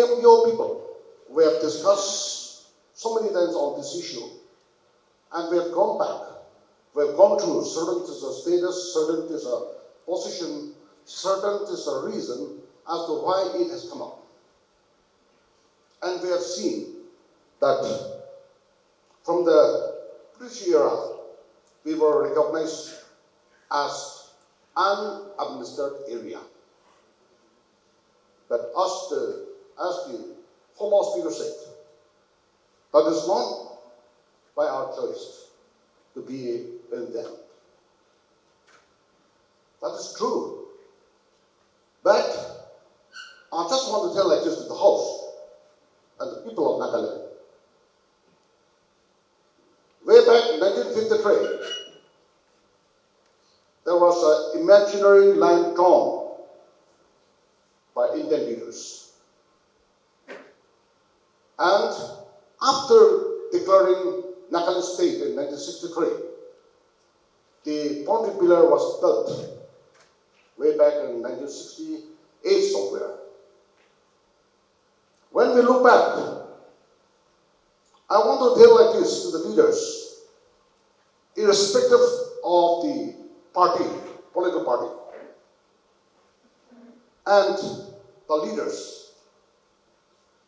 AMBO people, we have discussed so many times on this issue, and we have gone back. We have gone through certain is a status, certain is a position, certain is a reason as to why it has come up. And we have seen that from the British era, we were recognized as an administered area. But as the former speaker said, that is not by our choice to be in them. That is true. But I just want to tell like this to the House and the people of Nagaland. Way back in 1953, there was an imaginary line drawn by Indian leaders. And after declaring Nagaland state in 1963, the boundary pillar was built way back in 1968 somewhere. When we look back, I want to tell like this to the leaders, irrespective of the party, political party, and the leaders,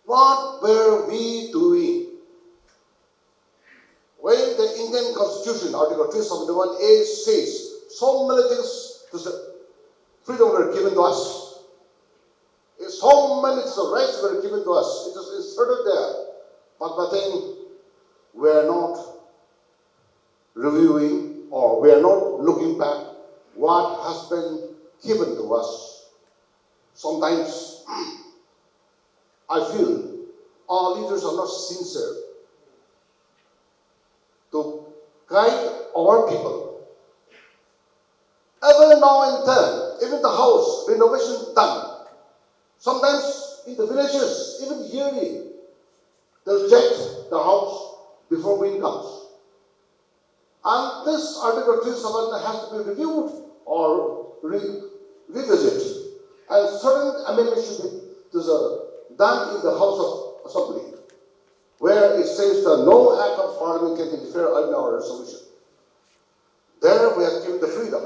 what were we doing? When the Indian Constitution, Article 371A says so many things to the freedom were given to us. So many rights were given to us. It is inserted there. But I think we are not reviewing or we are not looking back what has been given to us. Sometimes I feel our leaders are not sincere to guide our people. Every now and then, even the house renovation done, sometimes in the villages, even yearly, they'll check the house before wind comes. And this Article 37 has to be reviewed or revisited. And certain amendments should be done in the House of Assembly, where it says that no act of Parliament can interfere in our resolution. There we have given the freedom,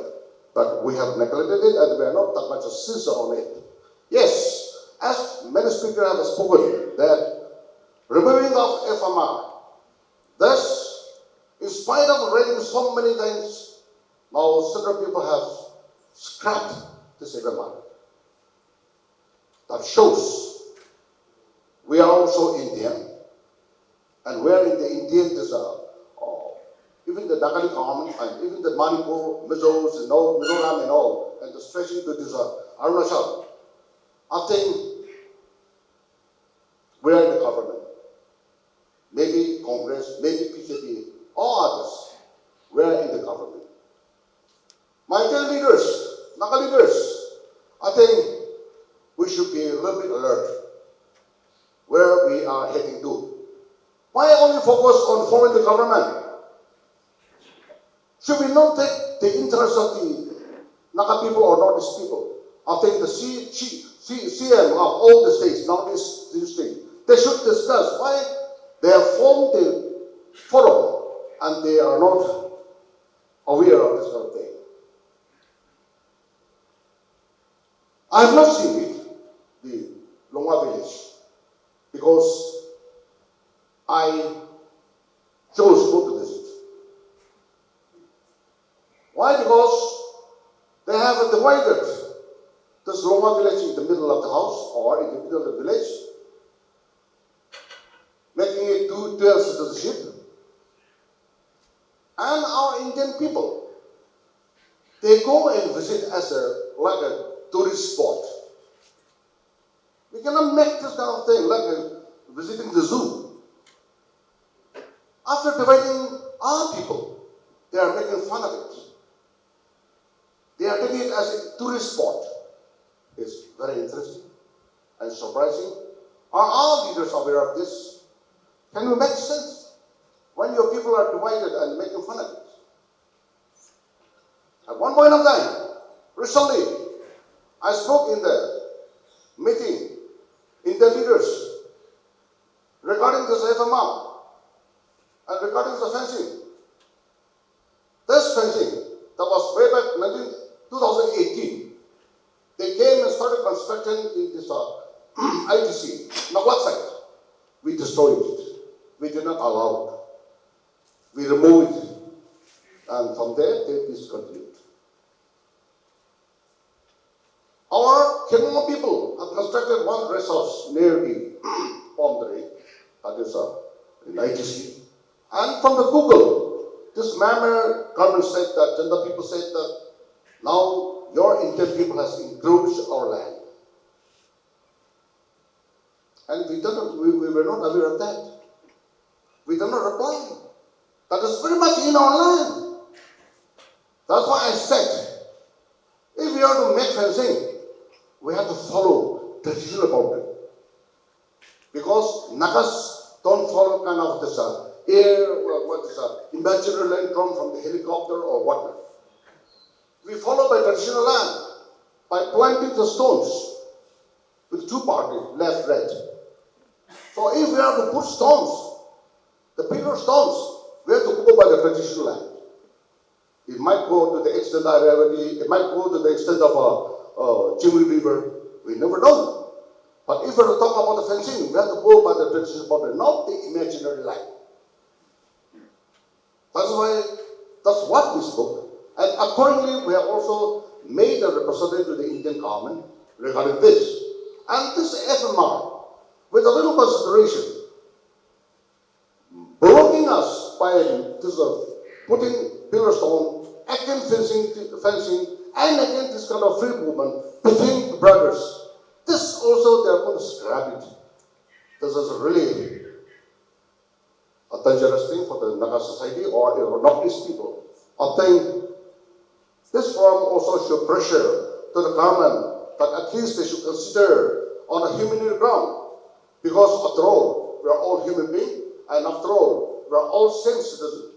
but we have neglected it and we are not that much sincere on it. Yes, as many speakers have spoken, that removing of FMR, thus, in spite of reading so many times, now several people have scrapped this FMR. That shows we are also Indian, and where in the Indian there's even the Nagaland government and even the Manipur, Mizoram and all, and the stretching to this Arunachal, I think we are in the government. Maybe Congress, maybe PJP, all others, we are in the government. My dear leaders, Naga leaders, I think we should be a little bit alert where we are heading to. Why only focus on forming the government? Should we not take the interest of the Naga people or Northeast people? I think the CM of all the states, Northeast states, they should discuss why they have formed the forum and they are not aware of this kind of thing. I have not seen it, the Longwa village, because I chose to go to visit. Why? Because they have divided this Longwa village in the middle of the house or in the middle of the village, making it dual citizenship. And our Indian people, they go and visit as like a tourist spot. We cannot make this kind of thing like visiting the zoo. After dividing our people, they are making fun of it. They are taking it as a tourist spot. It's very interesting and surprising. Are our leaders aware of this? Can you make sense when your people are divided and making fun of it? At one point of time, recently, I spoke in the meeting in Indian leaders regarding this FMR and regarding the fencing. This fencing that was way back 2018, they came and started constructing in this ITC. Now what side? We destroyed it. We did not allow it. We removed it. And from there, they discontinued. Our Khekiye people have constructed one rest house near the boundary, that is in ITC. And from the Google, this Myanmar government said that, and the people said that, now your Indian people has encroached our land. And we were not aware of that. We did not reply. That is very much in our land. That's why I said, if we are to make fencing, we have to follow traditional about it. Because Nagas don't follow kind of this imaginary land come from the helicopter or whatnot. We follow by traditional land, by planting the stones with two parties, left, right. So if we have to put stones, the pillar stones, we have to go by the traditional land. It might go to the extent of Irrawaddy, it might go to the extent of Chimney River, we never know. But if we are to talk about the fencing, we have to go by the traditional boundary, not the imaginary line. That's what we spoke. And accordingly, we have also made a representative to the Indian government regarding this. And this FMR, with a little consideration, blocking us by this putting pillar stone, again fencing, and again this kind of free movement between the brothers. This also they are going to scrap it. This is really a dangerous thing for the Naga society or Northeast people. I think this forum also should pressure to the government that at least they should consider on a humanitarian ground. Because after all, we are all human beings, and after all, we are all same citizens.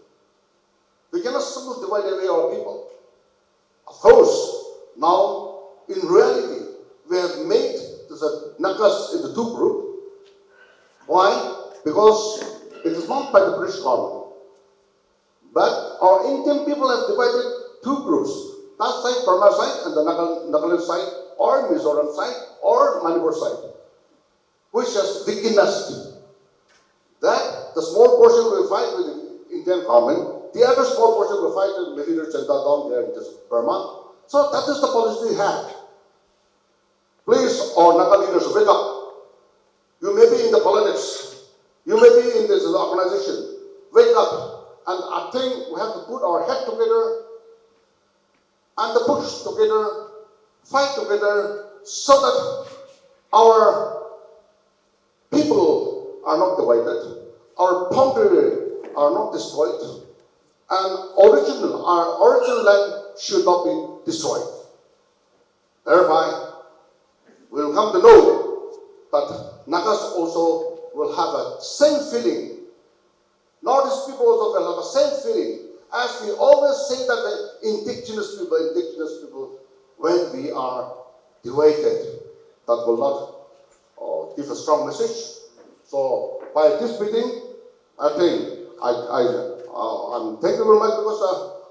We cannot simply divide away our people. Of course, now, in reality, we have made the Nagas into two groups. Why? Because it is not by the British government. But our Indian people have divided two groups. That side, Burma side, and the Nagaland side, or Mizoram side, or Manipur side, which has weakness. That the small portion will fight with the Indian government, the other small portion will fight with military Chanda down there in Burma. So that is the policy we have. Please, our Naga leaders, wake up. You may be in the politics, you may be in this organization. Wake up. And I think we have to put our head together and the push together, fight together, so that our people are not divided, our boundaries are not destroyed, and our original land should not be destroyed. Thereby, we will come to know that Nagas also will have a same feeling. Northeast people also will have a same feeling. As we always say that the indigenous people, when we are divided, that will not give a strong message. So by this meeting, I think I'm thankful very much because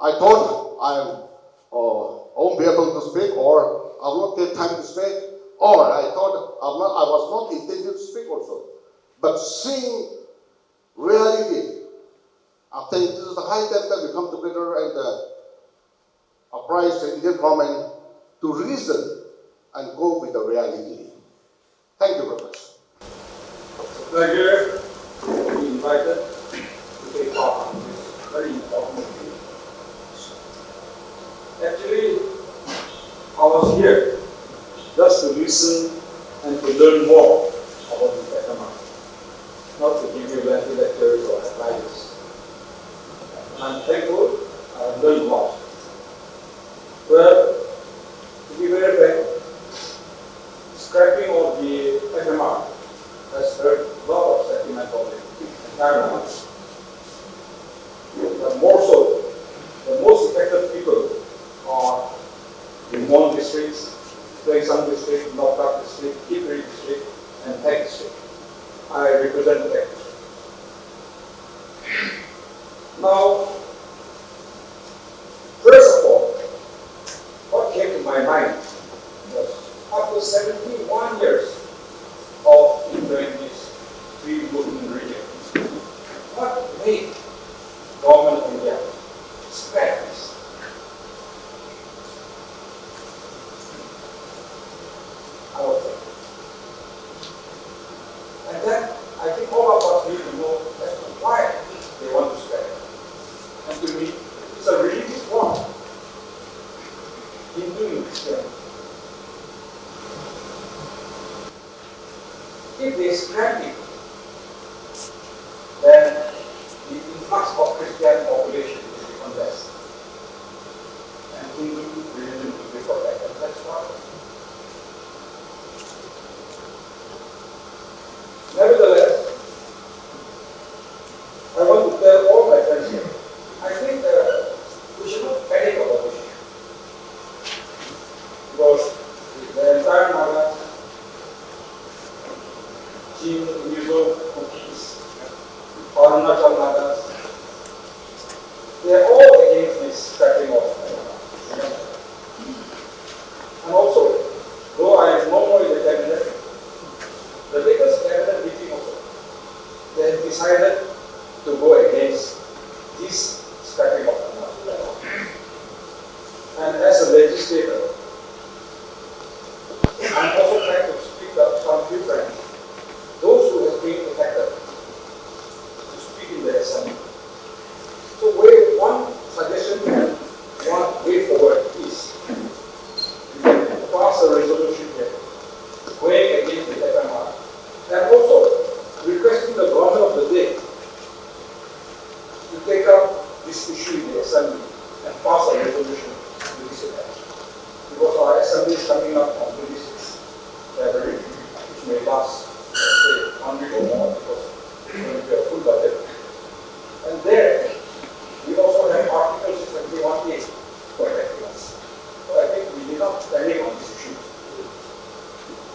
I thought I won't be able to speak, or I will not get time to speak, or I thought I was not intended to speak also. But seeing reality, I think this is the high time that we come together and apprise the Indian government to reason and go with the reality. Thank you very much. Pleasure to be invited to take part in this very important meeting. Actually, I was here just to listen and to learn more about the FMR, not to give you lengthy lectures or advice. I'm thankful I have learned a lot. Well, to be very frank, scrapping of the FMR has hurt a lot of sentiment of the entire life. But more so, the most affected people are in Mon districts, Plangsang district, North District, Khekiye district, and Khekiye. I represent Khekiye. Now, first of all, what came to my mind was after 71 years of enjoying this free movement region, what made government of India spread this? I was thinking. And then I think all of us need to know as to why they want to spread it. And to me, it's a religious war. Hindu and Christian. If they spread it, then the influx of Christian population will become less. And Hindu religion will be protected. That's why. Nevertheless, I want to tell all my friends here, I think we should not panic about this issue. Because the entire Nagaland, Chin, Mizo, Cookies, Arunachal Nagas, they are all against this scrapping of and also, though I am no more in the cabinet, the latest cabinet meeting also, they have decided to go against this scrapping of and as a legislator, I'm also trying to speak up some few friends, those who have been affected, to speak in the assembly. So one suggestion and one way forward is you can pass a resolution here going against the FMR and also requesting the government of the day to take up this issue in the assembly and pass a resolution to this effect. Because our assembly is coming up on 26th February, which may last, say, 1 week or more because it's going to be a full budget. And there, we also have Article 621A protecting us. So I think we did not panic on this issue.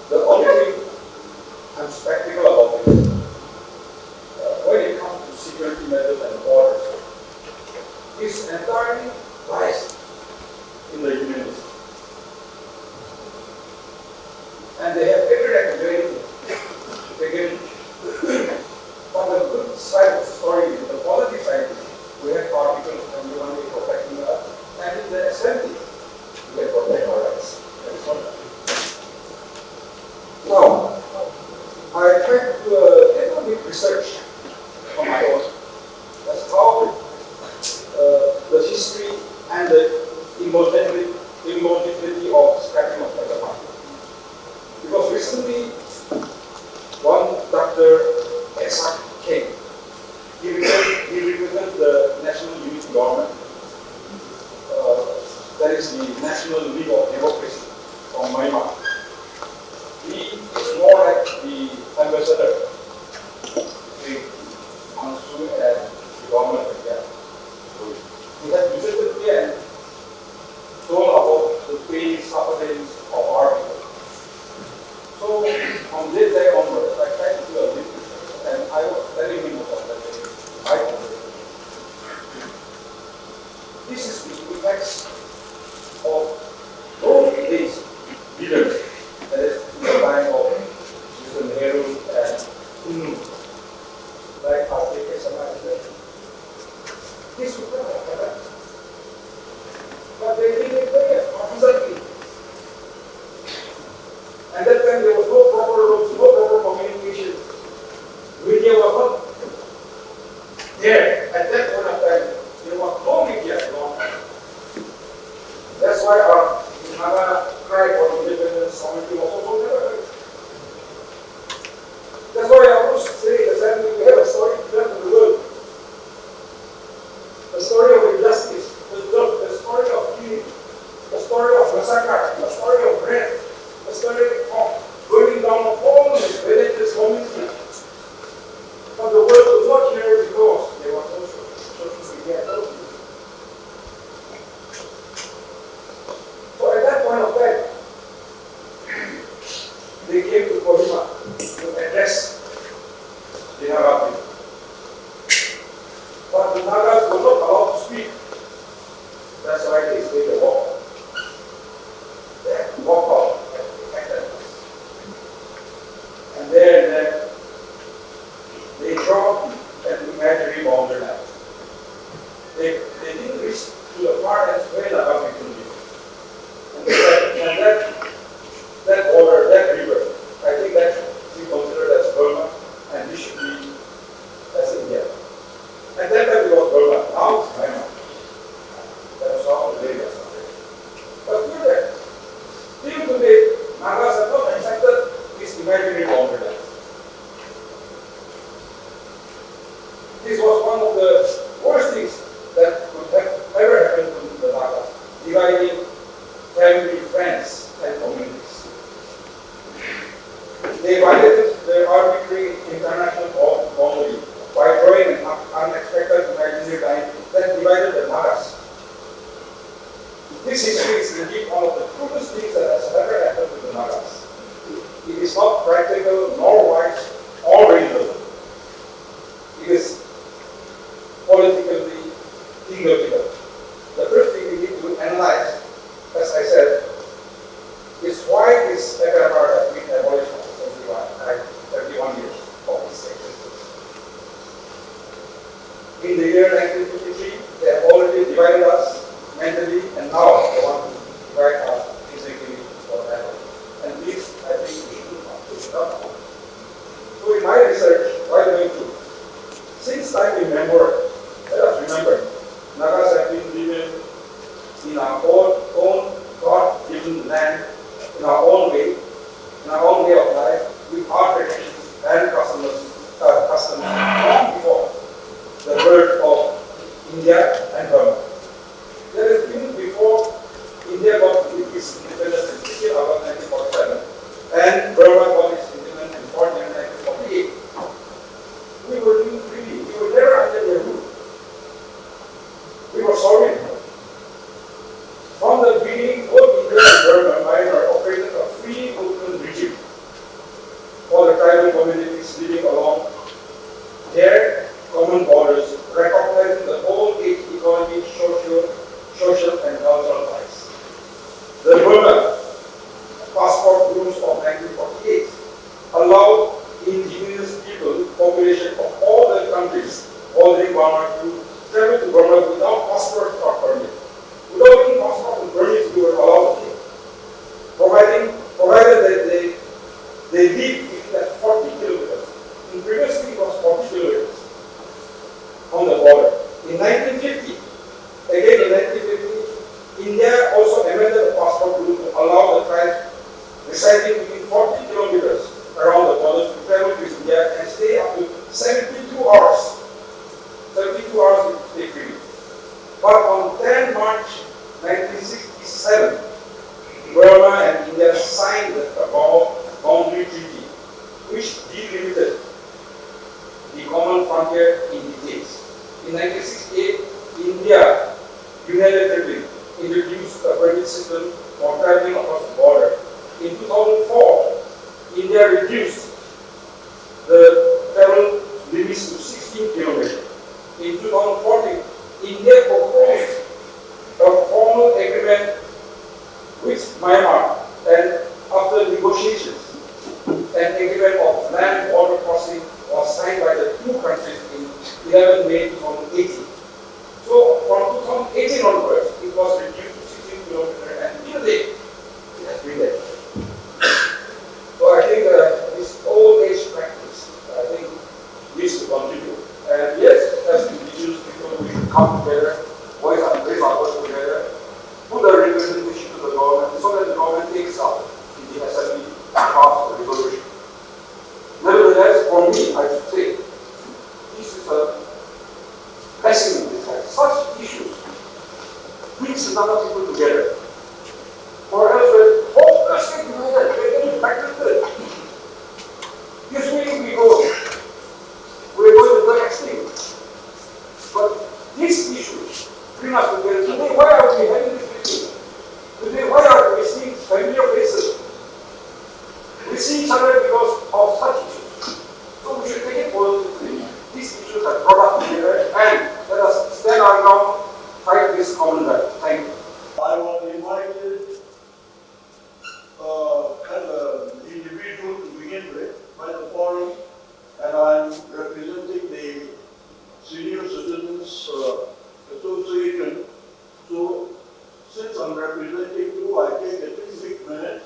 The only thing I'm skeptical about is when it comes to security measures and borders, is entirely lies in the unionists. And they have every right to do anything. They can. But the good side of the story is, the positive side is, we have Article 21A protecting us, and in the assembly, we have protect our rights. That is one. Now, I tried to do a little bit research on my own. That's how the history and the immortality of scrapping of the market. Because recently, one Dr. Shah came. He represented the National Unity Government. That is the National League of Democracy from Myanmar. He is more like the ambassador between Ansu and the government of India. He has visited me and told about the pain, sufferings of our people. So from this day onwards, I tried to do a little research, and I was telling him about that in my conversation. This is the effects of those days leaders, that is the time of Mr. Nehru and Kunu, like our Sema. This would not have happened. But they did it very constantly. And that time there was no proper roads, no proper communication. Media was not there. At that point of time, there was no media at all. That's why our Naga cry for independence committee was also never heard. That's why I always say that we have a story to tell to the world. The story of injustice, the story of killing, the story of massacre, the story of rape, the story of burning down of all the villages, communities. But the world could not hear it because there was no social media at all. So at that point of time, they came to Kohima That's why they say the walk. They have to walk out and protect them. And then they draw an imaginary boundary line. They didn't reach to the far as way above the community. And that border, that river, I think that should be considered as Burma, and this should be as India. At that time it was Burma, now it's Myanmar. That was how the day was started. But look at that. Till today, Nagas have not accepted this imaginary boundary line. This was one of the worst things that could have ever happened to the Nagas, dividing family, friends, and communities. They violated their arbitrary international boundary by drawing an unexpected imaginary line that divided the Nagas. This history is indeed one of the crudest things that has ever happened to the Nagas. It is not practical, nor wise, or reasonable. It is politically theoretical. The first thing we need to analyze, as I said, is why this FMR has been abolished for 31 years of its existence. In the year 1953, they have already divided us mentally, and now they want to divide us physically or mentally. And this, I think, we should not put it up. So in my research, while going through, since time immemorial, let us remember, Nagas have been living in our own God-given land, in our own way of life, with our traditions and customs long before the birth of India and Burma. There has been before India got its independence in 16 August 1947 and Burma got its independence in 4 January 1948. We were living freely. We were never under their rule. We were sovereign. From the beginning, both India and Burma operated a free movement regime for the tribal communities living along their common borders, recognizing the whole age economic, social and cultural ties. The Burma Passport Rules of 1948 allowed indigenous people, population of all the countries bordering Burma to travel to Burma without passport or permit. Without any passport and permits, we were allowed to provided that they live within 40 kilometers. In previously it was 40 kilometers on the border. In 1950, India also amended the passport rule to allow the tribes residing within 40 kilometers around the border to travel to India and stay up to 72 hours. 72 hours to stay free. But on 10 March 1967, Burma and India signed the boundary treaty, which delimited the common frontier in details. In 1968, India unilaterally introduced a permit system for traveling across the border. In 2004, India reduced the travel limits to 16 kilometers. In 2014, India proposed a formal agreement with Myanmar, and after negotiations, an agreement of land border crossing was signed by the two countries in 11 May 2018. So from 2018 onwards, it was reduced to 16 kilometers, and till date, it has been there. So I think this old age practice, I think, needs to continue. And yes, as indigenous people, we should come together, voice our voice together, put a representation to the government so that the government takes up in the assembly pass a resolution. Nevertheless, for me, I should say, this is a blessing in disguise. Such issues brings another people together. For else, we're hopelessly divided, we're getting fragmented. Usually we go, we're going to the extreme. But these issues bring us together. Today, why are we having this meeting? Today, why are we seeing familiar faces? We see each other because of such issues. So we should take it positively. These issues have brought us together, and let us stand our ground, fight this common important that. Thank you. I was invited as an individual to begin with by the forum, and I'm representing the Senior Citizens Association. So, since I'm representing you, I take a 2 minutes.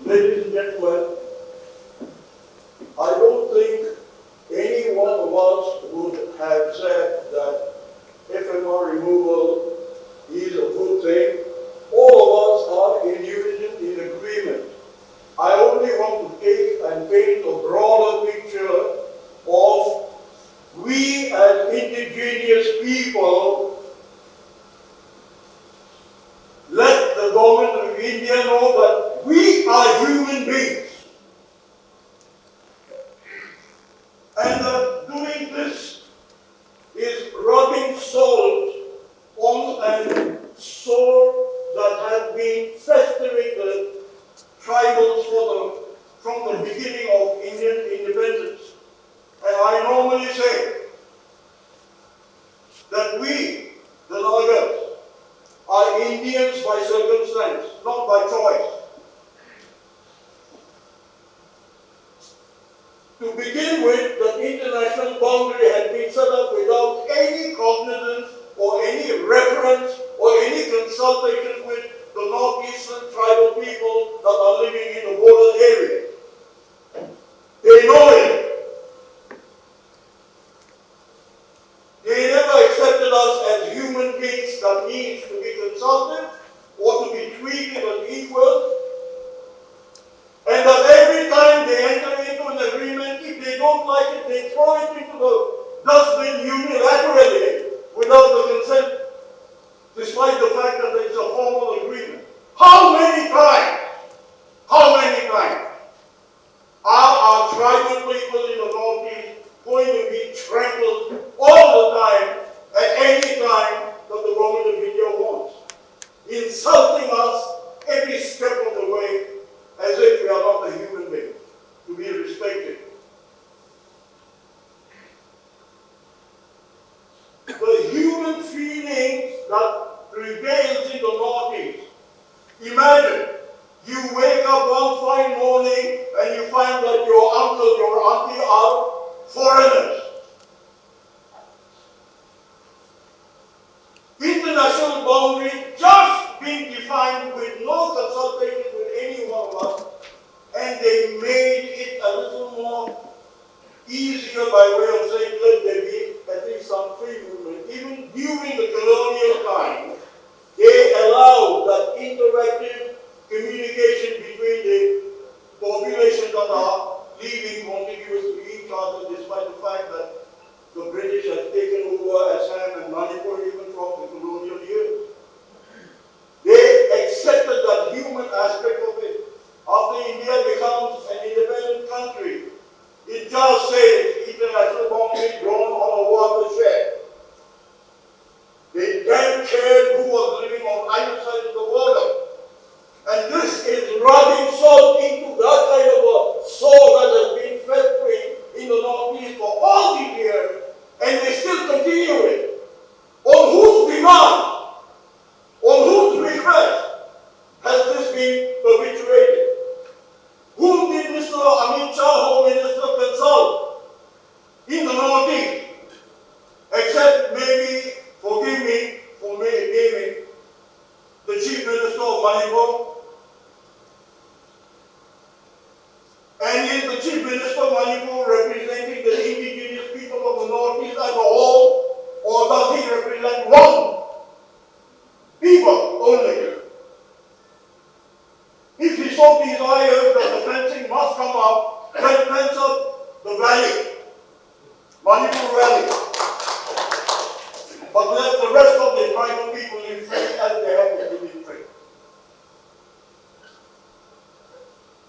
Ladies and gentlemen, I don't think any one of us would have said that FMR removal is a good thing. All of us are in unison, in agreement. I only want to take and paint a broader picture of we as indigenous people let the government of India know that we are human beings. And that doing this is rubbing salt on a sore that has been festering the tribals from the beginning of Indian independence. And I normally say that we, the Nagaland, are Indians by circumstance, not by choice. To begin with, the international boundary had been set up without any cognizance or any reference or any consultation with the northeastern tribal people that are living in the border area. They know it. They never accepted us as human beings that needs to be consulted or to be treated as equal. And that every time they enter into an agreement, if they don't like it, they throw it into the dustbin unilaterally without the consent, despite the fact that it's a formal agreement. How many times are our tribal people in the Northeast going to be trampled all the time, at any time that the government of India wants, insulting us every step of the way, as if we are not a human being, to be respected. The human feelings that prevails in the Northeast. Imagine, you wake up one fine morning and you find that your uncle, your auntie are foreigners. International boundary just being defined with no consultation with any one of us, and they made it a little more easier by way of saying, let there be at least some free movement. Even during the colonial time, they allowed that interactive communication between the populations that are living contiguous to each other, despite the fact that the British had taken over Assam and Manipur even from the colonial years. They accepted that human aspect of it. After India becomes an independent country, it just says international boundary drawn on a watershed. They then cared who was living on either side of the border. And this is rubbing salt into that kind of a sore that has been festering in the Northeast for all these years, and they still continue it. On whose demand, on whose request has this been perpetuated? Whom did Mr. Amit, Shah, Home Minister, consult in the Northeast? Except maybe, forgive me for naming, the Chief Minister of Manipur. And is the Chief Minister of Manipur representing the indigenous people of the Northeast as a whole, or does he represent one people only? If he so desires that the fencing must come up, then fence up the valley, Manipur Valley. But let the rest of the tribal people live free as they have to live free.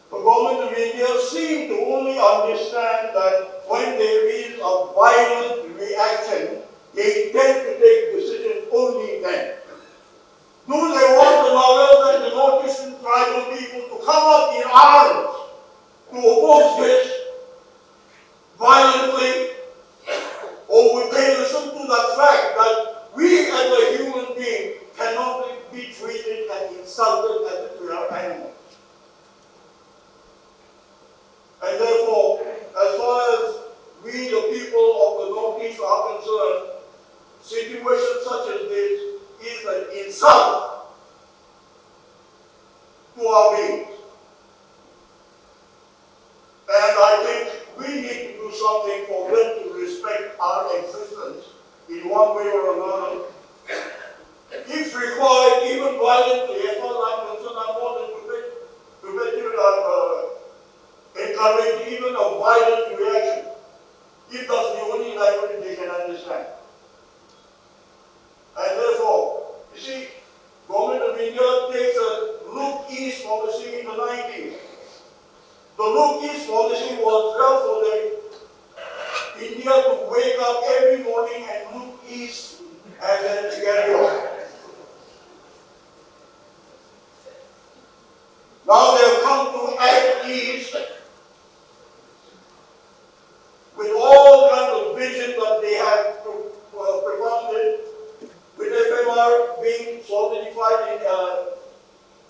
The government of India seem to only understand that when there is a violent reaction, they tend to take decisions only then. Do they want the Nagaland and the northeastern tribal people to come up in arms to oppose this violently? Or would they listen to the fact that we as a human being cannot be treated and insulted as if we are animals? And therefore, as far as we, the people of the Northeast, are concerned, situations such as this is an insult to our beings. And I think we need to do something for them to respect our existence in one way or another. If required, even violently, as far as I'm concerned, I'm more than prepared to encourage even a violent reaction, if that's the only language they can understand. And therefore, you see, Government of India takes a look east policy in the 90s. The look east policy was there for India to wake up every morning and look east and then carry on. Now they have come to act east with all kinds of vision that they have propounded, with FMR being solidified in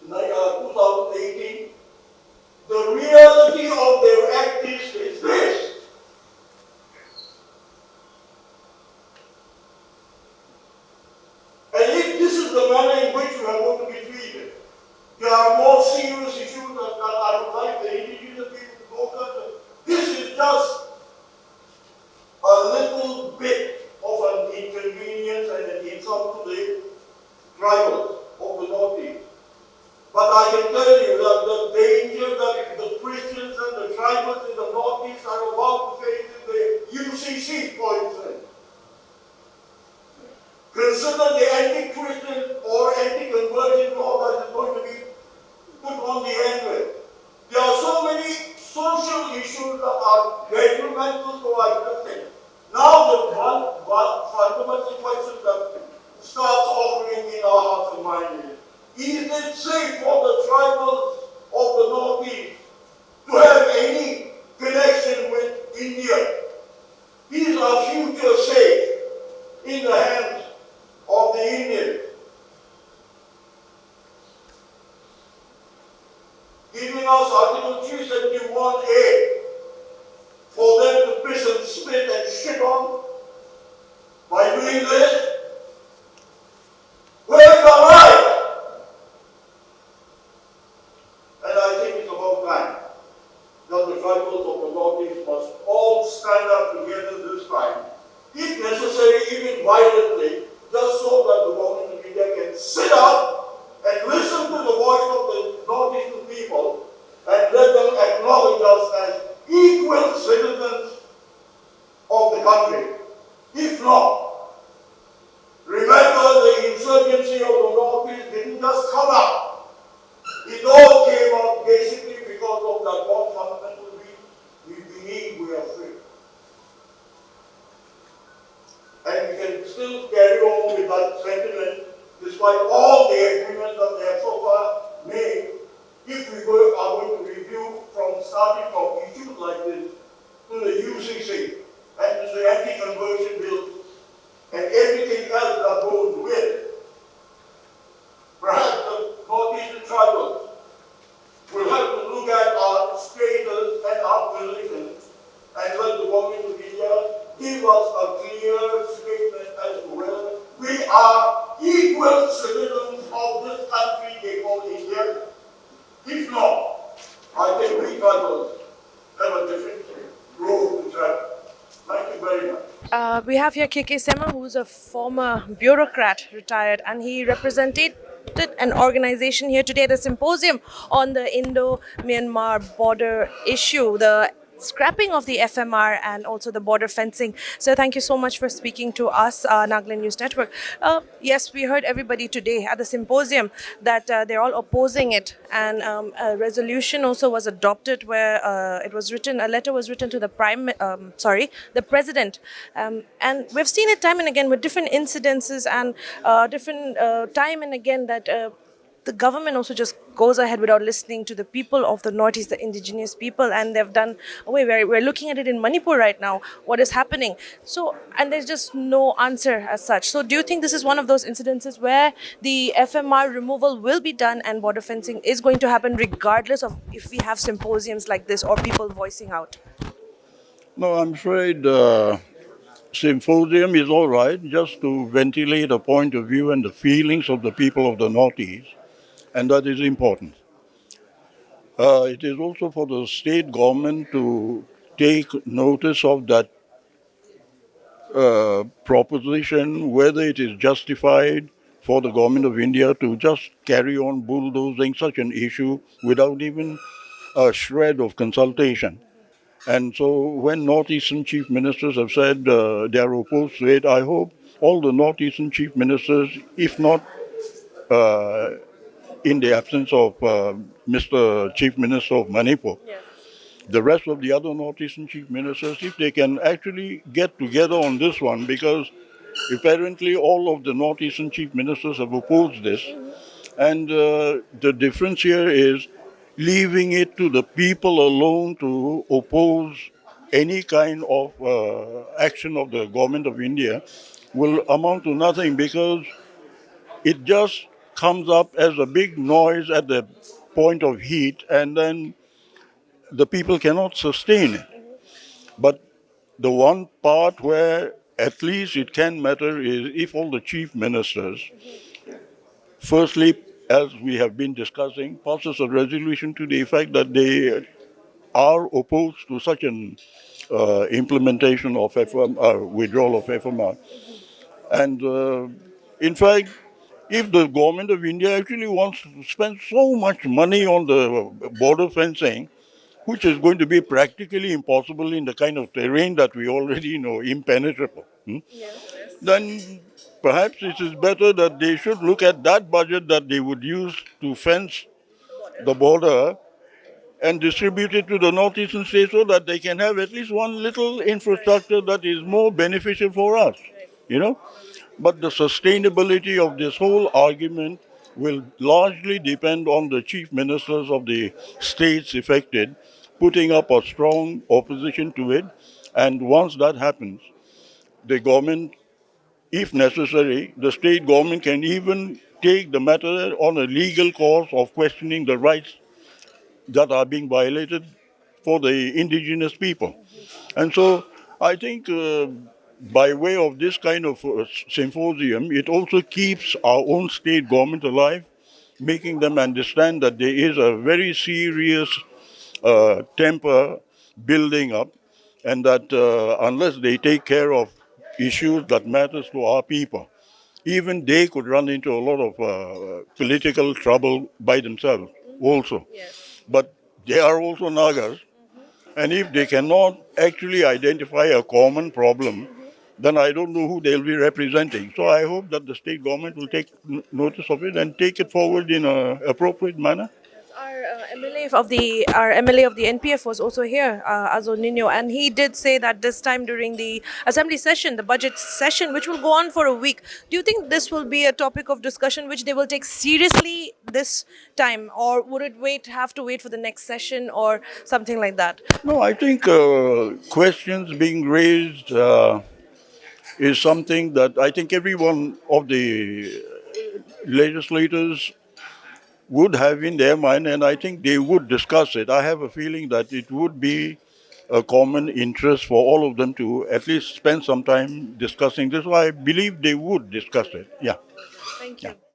2018. The reality of their act is this. And if this is the manner in which we are going to be treated, there are more serious issues that I would like the indigenous people to focus on. This is just a little bit of an inconvenience and an insult to the tribals of the Northeast. But I can tell you that the danger that the Christians and the tribals in the Northeast are about to face in the UCC, for instance. Consider the anti-Christian or anti-conversion law that is going to be put on the end with. There are so many social issues that are detrimental to our existence. Now the one fundamental question that starts offering in our hearts and minds is it safe for the tribals of the Northeast to have any connection with India? Is our future safe in the hands of the Indians? Giving us Article 371A for them to piss and spit and shit on by doing this? Where's the right? And I think it's about time that the tribals of the Northeast must all stand up together this time, if necessary, even violently, just so that the government of India can sit up and listen to the voice of the Northeastern people and let them acknowledge us as equal citizens of the country. If not, remember the insurgency of the Northeast didn't just come up. It all came up basically because of that one fundamental reason: we believe we are free. And we can still carry on with that sentiment despite all the agreements that they have so far made, if we are going to review starting from issues like this to the UCC and to the anti-conversion bill and everything else that goes with it. Perhaps the Northeastern tribals will have to look at our status and our position and let the government of India give us a clear statement as to whether we are equal citizens of this country they call India. If not, I think we tribals have a different road to travel. Thank you very much. We have here Khekiye Sema, who is a former bureaucrat, retired, and he represented an organization here today at the symposium on the Indo-Myanmar border issue, the scrapping of the FMR and also the border fencing. So thank you so much for speaking to us, Nagaland News Network. Yes, we heard everybody today at the symposium that they're all opposing it, and a resolution also was adopted where it was written, a letter was written to the the president, and we've seen it time and again with different incidences and different time and again that the government also just goes ahead without listening to the people of the Northeast, the indigenous people, and they've done away. We're looking at it in Manipur right now. What is happening? So, and there's just no answer as such. So, do you think this is one of those incidences where the FMR removal will be done and border fencing is going to happen regardless of if we have symposiums like this or people voicing out? No, I'm afraid symposium is all right, just to ventilate a point of view and the feelings of the people of the Northeast, and that is important. It is also for the state government to take notice of that proposition, whether it is justified for the government of India to just carry on bulldozing such an issue without even a shred of consultation. And so when Northeastern chief ministers have said they are opposed to it, I hope all the Northeastern chief ministers, if not in the absence of Mr. Chief Minister of Manipur, the rest of the other Northeastern chief ministers, if they can actually get together on this one, because apparently all of the Northeastern chief ministers have opposed this. And the difference here is leaving it to the people alone to oppose any kind of action of the government of India will amount to nothing, because it just comes up as a big noise at the point of heat, and then the people cannot sustain it. But the one part where at least it can matter is if all the chief ministers, firstly, as we have been discussing, passes a resolution to the effect that they are opposed to such an implementation of withdrawal of FMR. And in fact, if the government of India actually wants to spend so much money on the border fencing, which is going to be practically impossible in the kind of terrain that we already know, impenetrable, then perhaps it is better that they should look at that budget that they would use to fence the border and distribute it to the northeastern states so that they can have at least one little infrastructure that is more beneficial for us, you know. But the sustainability of this whole argument will largely depend on the chief ministers of the states affected putting up a strong opposition to it. And once that happens, the government, if necessary, the state government can even take the matter on a legal course of questioning the rights that are being violated for the indigenous people. And so I think by way of this kind of symposium, it also keeps our own state government alive, making them understand that there is a very serious temper building up, and that unless they take care of issues that matters to our people, even they could run into a lot of political trouble by themselves also. But they are also Nagas, and if they cannot actually identify a common problem, then I don't know who they'll be representing. So I hope that the state government will take notice of it and take it forward in an appropriate manner. Our MLA of the NPF was also here, Azo Nino, and he did say that this time during the assembly session, the budget session, which will go on for a week, do you think this will be a topic of discussion which they will take seriously this time, or would it have to wait for the next session or something like that? No, I think questions being raised is something that I think every one of the legislators would have in their mind, and I think they would discuss it. I have a feeling that it would be a common interest for all of them to at least spend some time discussing this. So I believe they would discuss it. Yeah. Thank Yeah. you.